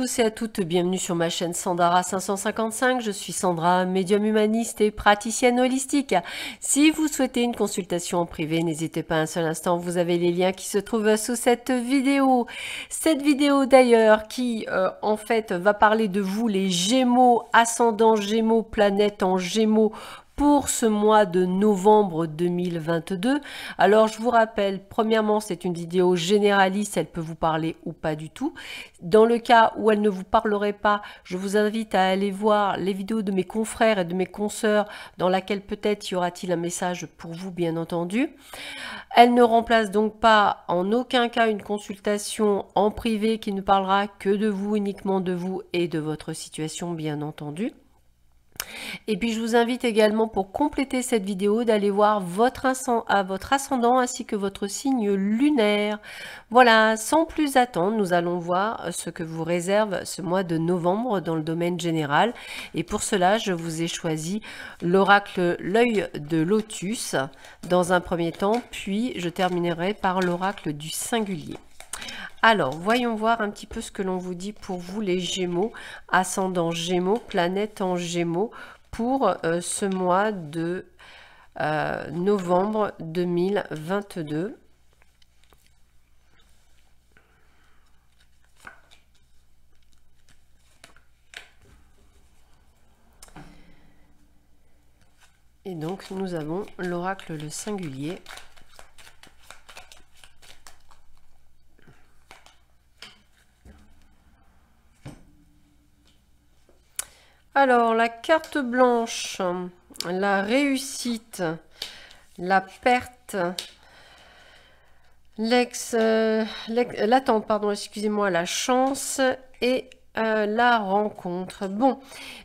tous et à toutes, bienvenue sur ma chaîne Sandara 555. Je suis Sandra, médium humaniste et praticienne holistique. Si vous souhaitez une consultation en privé, n'hésitez pas un seul instant, vous avez les liens qui se trouvent sous cette vidéo. Cette vidéo d'ailleurs qui en fait va parler de vous les Gémeaux, ascendant Gémeaux, planète en Gémeaux, pour ce mois de novembre 2022. Alors je vous rappelle, premièrement c'est une vidéo généraliste, elle peut vous parler ou pas du tout. Dans le cas où elle ne vous parlerait pas, je vous invite à aller voir les vidéos de mes confrères et de mes consoeurs dans laquelle peut-être y aura-t-il un message pour vous bien entendu. Elle ne remplace donc pas en aucun cas une consultation en privé qui ne parlera que de vous, uniquement de vous et de votre situation bien entendu. Et puis je vous invite également pour compléter cette vidéo d'aller voir votre ascendant ainsi que votre signe lunaire. Voilà, sans plus attendre, nous allons voir ce que vous réserve ce mois de novembre dans le domaine général. Et pour cela, je vous ai choisi l'oracle l'œil de lotus dans un premier temps, puis je terminerai par l'oracle du singulier. Alors, voyons voir un petit peu ce que l'on vous dit pour vous les Gémeaux, ascendant Gémeaux, planète en Gémeaux, pour ce mois de novembre 2022. Et donc, nous avons l'oracle le singulier. Alors, la carte blanche, la réussite, la perte, l'attente, pardon, excusez-moi, la chance et la rencontre. Bon,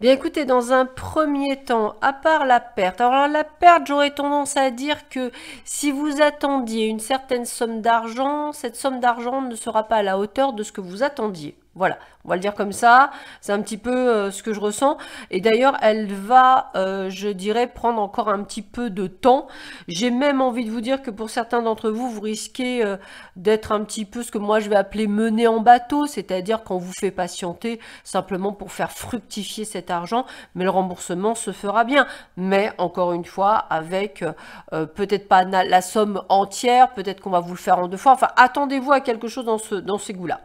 bien écoutez, dans un premier temps, à part la perte, alors la perte, j'aurais tendance à dire que si vous attendiez une certaine somme d'argent, cette somme d'argent ne sera pas à la hauteur de ce que vous attendiez. Voilà, on va le dire comme ça, c'est un petit peu ce que je ressens. Et d'ailleurs, elle va, je dirais, prendre encore un petit peu de temps. J'ai même envie de vous dire que pour certains d'entre vous, vous risquez d'être un petit peu ce que moi je vais appeler mené en bateau, c'est-à-dire qu'on vous fait patienter simplement pour faire fructifier cet argent, mais le remboursement se fera bien. Mais encore une fois, avec peut-être pas la somme entière, peut-être qu'on va vous le faire en deux fois. Enfin, attendez-vous à quelque chose dans ces goûts-là.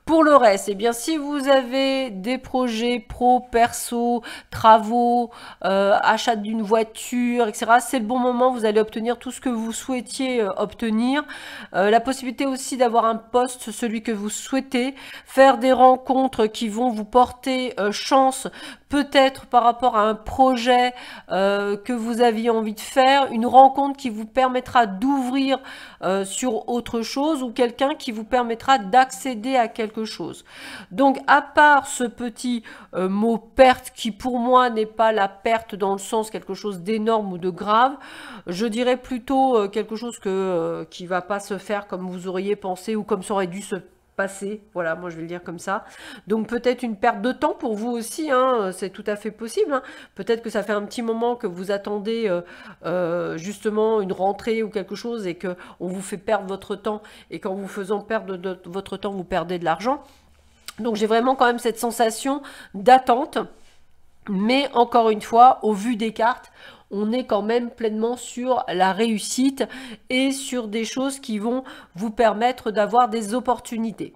Pour le reste, eh bien, si vous avez des projets pro, perso, travaux, achat d'une voiture, etc., c'est le bon moment, vous allez obtenir tout ce que vous souhaitiez obtenir. La possibilité aussi d'avoir un poste, celui que vous souhaitez, faire des rencontres qui vont vous porter chance, peut-être par rapport à un projet que vous aviez envie de faire, une rencontre qui vous permettra d'ouvrir sur autre chose ou quelqu'un qui vous permettra d'accéder à quelque chose. Donc à part ce petit mot perte qui pour moi n'est pas la perte dans le sens quelque chose d'énorme ou de grave, je dirais plutôt quelque chose qui va pas se faire comme vous auriez pensé ou comme ça aurait dû se passer, voilà, moi je vais le dire comme ça. Donc peut-être une perte de temps pour vous aussi, hein, c'est tout à fait possible. Hein. Peut-être que ça fait un petit moment que vous attendez justement une rentrée ou quelque chose et que on vous fait perdre votre temps et qu'en vous faisant perdre votre temps, vous perdez de l'argent. Donc j'ai vraiment quand même cette sensation d'attente. Mais encore une fois, au vu des cartes, on est quand même pleinement sur la réussite et sur des choses qui vont vous permettre d'avoir des opportunités.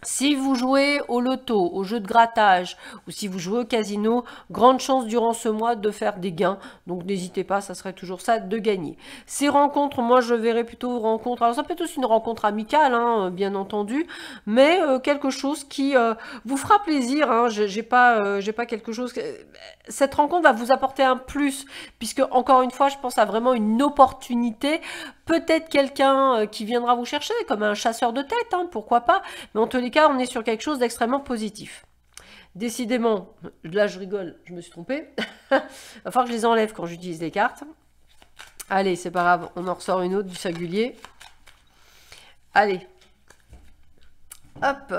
Si vous jouez au loto, au jeu de grattage ou si vous jouez au casino, grande chance durant ce mois de faire des gains. Donc n'hésitez pas, ça serait toujours ça, de gagner. Ces rencontres, moi je verrais plutôt rencontres, alors ça peut être aussi une rencontre amicale, hein, bien entendu, mais quelque chose qui vous fera plaisir. Hein, j'ai pas quelque chose... Cette rencontre va vous apporter un plus, puisque encore une fois, je pense à vraiment une opportunité. Peut-être quelqu'un qui viendra vous chercher, comme un chasseur de tête, hein, pourquoi pas, mais en tous les cas, on est sur quelque chose d'extrêmement positif. Décidément, là je rigole, je me suis trompée. Il va falloir que je les enlève quand j'utilise les cartes. Allez, c'est pas grave, on en ressort une autre du singulier. Allez. Hop.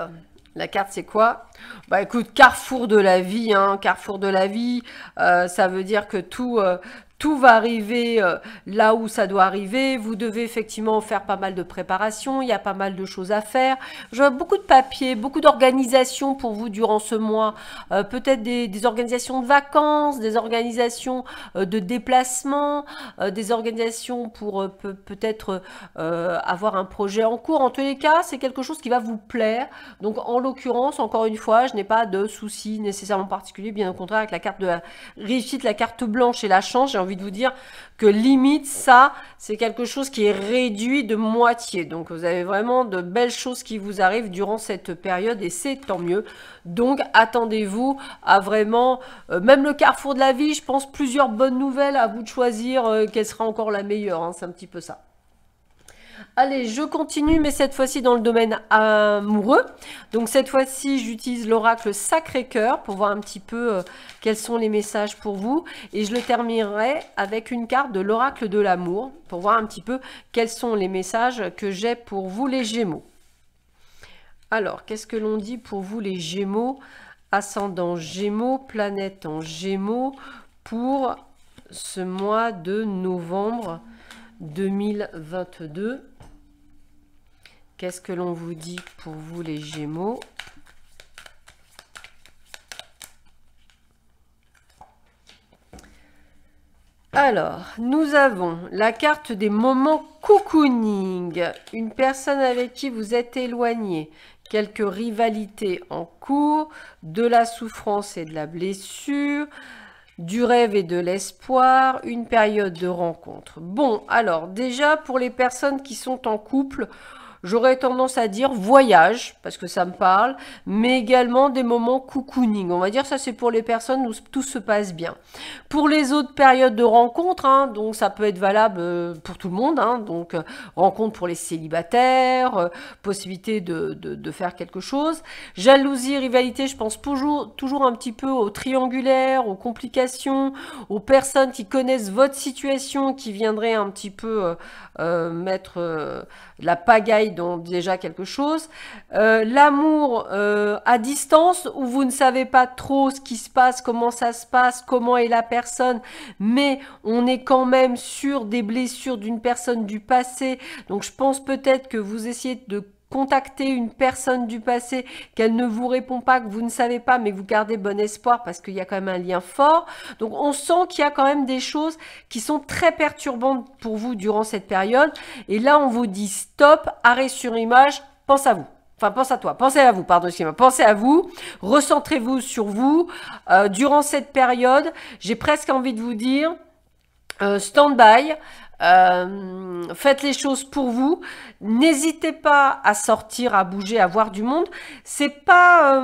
La carte, c'est quoi? Bah écoute, carrefour de la vie, hein, carrefour de la vie, ça veut dire que tout tout va arriver là où ça doit arriver. Vous devez effectivement faire pas mal de préparation. Il y a pas mal de choses à faire. Je vois beaucoup de papiers, beaucoup d'organisations pour vous durant ce mois. Peut-être des organisations de vacances, des organisations de déplacement, des organisations pour peut-être avoir un projet en cours. En tous les cas, c'est quelque chose qui va vous plaire. Donc, en l'occurrence, encore une fois, je n'ai pas de soucis nécessairement particuliers. Bien au contraire, avec la carte de la réussite, la carte blanche et la chance, j'ai envie de vous dire que limite, ça, c'est quelque chose qui est réduit de moitié. Donc, vous avez vraiment de belles choses qui vous arrivent durant cette période et c'est tant mieux. Donc, attendez-vous à vraiment, même le carrefour de la vie, je pense, plusieurs bonnes nouvelles, à vous de choisir quelle sera encore la meilleure. Hein, c'est un petit peu ça. Allez, je continue, mais cette fois-ci dans le domaine amoureux. Donc cette fois-ci, j'utilise l'oracle Sacré-Cœur pour voir un petit peu quels sont les messages pour vous. Et je le terminerai avec une carte de l'oracle de l'amour pour voir un petit peu quels sont les messages que j'ai pour vous les Gémeaux. Alors, qu'est-ce que l'on dit pour vous les Gémeaux? Ascendant Gémeaux, planète en Gémeaux pour ce mois de novembre 2022. Qu'est-ce que l'on vous dit pour vous les Gémeaux? Alors, nous avons la carte des moments cocooning. Une personne avec qui vous êtes éloigné. Quelques rivalités en cours. De la souffrance et de la blessure. Du rêve et de l'espoir. Une période de rencontre. Bon, alors déjà pour les personnes qui sont en couple, j'aurais tendance à dire voyage, parce que ça me parle, mais également des moments cocooning. On va dire ça c'est pour les personnes où tout se passe bien. Pour les autres périodes de rencontre, hein, donc ça peut être valable pour tout le monde, hein, donc rencontre pour les célibataires, possibilité de faire quelque chose. Jalousie, rivalité, je pense toujours un petit peu aux triangulaires, aux complications, aux personnes qui connaissent votre situation, qui viendraient un petit peu mettre la pagaille dans déjà quelque chose. L'amour à distance, où vous ne savez pas trop ce qui se passe, comment ça se passe, comment est la personne, mais on est quand même sur des blessures d'une personne du passé. Donc je pense peut-être que vous essayez de contacter une personne du passé, qu'elle ne vous répond pas, que vous ne savez pas, mais que vous gardez bon espoir parce qu'il y a quand même un lien fort. Donc on sent qu'il y a quand même des choses qui sont très perturbantes pour vous durant cette période. Et là, on vous dit stop, arrêt sur image, pense à vous. Enfin, pense à toi, pensez à vous, pardon, excusez-moi, pensez à vous, recentrez-vous sur vous. Durant cette période, j'ai presque envie de vous dire, stand-by, faites les choses pour vous, n'hésitez pas à sortir, à bouger, à voir du monde. C'est pas,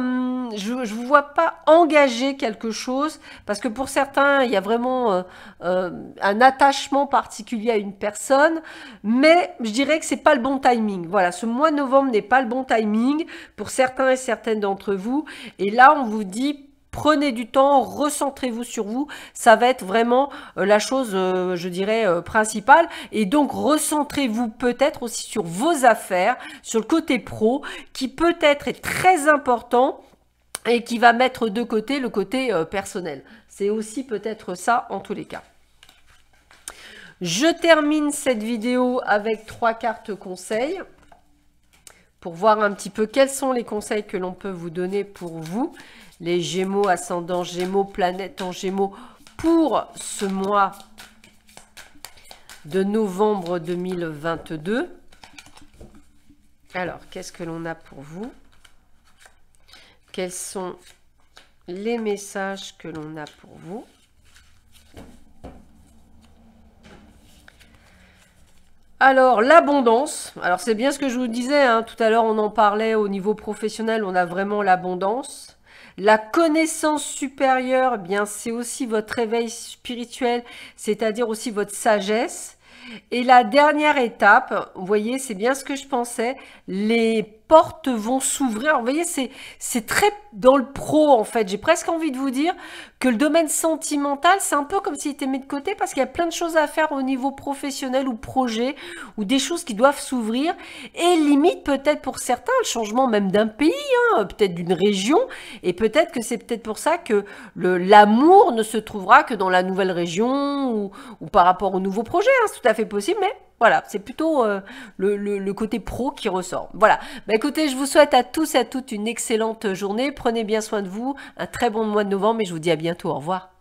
je vous vois pas engager quelque chose, parce que pour certains, il y a vraiment un attachement particulier à une personne, mais je dirais que c'est pas le bon timing. Voilà, ce mois de novembre n'est pas le bon timing pour certains et certaines d'entre vous, et là on vous dit prenez du temps, recentrez-vous sur vous, ça va être vraiment la chose, je dirais, principale. Et donc, recentrez-vous peut-être aussi sur vos affaires, sur le côté pro, qui peut-être est très important et qui va mettre de côté le côté personnel. C'est aussi peut-être ça en tous les cas. Je termine cette vidéo avec 3 cartes conseils pour voir un petit peu quels sont les conseils que l'on peut vous donner pour vous. Les Gémeaux, ascendant Gémeaux, planète en Gémeaux, pour ce mois de novembre 2022. Alors, qu'est-ce que l'on a pour vous? Quels sont les messages que l'on a pour vous? Alors, l'abondance. Alors, c'est bien ce que je vous disais, hein, tout à l'heure, on en parlait au niveau professionnel, on a vraiment l'abondance. La connaissance supérieure, eh bien, c'est aussi votre réveil spirituel, c'est-à-dire aussi votre sagesse. Et la dernière étape, vous voyez, c'est bien ce que je pensais, les portes vont s'ouvrir. Vous voyez, c'est très dans le pro, en fait. J'ai presque envie de vous dire que le domaine sentimental, c'est un peu comme s'il était mis de côté parce qu'il y a plein de choses à faire au niveau professionnel ou projet, ou des choses qui doivent s'ouvrir. Et limite, peut-être pour certains, le changement même d'un pays, hein, peut-être d'une région. Et peut-être que c'est peut-être pour ça que l'amour ne se trouvera que dans la nouvelle région ou par rapport au nouveau projet. Hein, c'est tout à fait possible, mais voilà, c'est plutôt le côté pro qui ressort. Voilà. Bah écoutez, je vous souhaite à tous et à toutes une excellente journée. Prenez bien soin de vous. Un très bon mois de novembre et je vous dis à bientôt. Au revoir.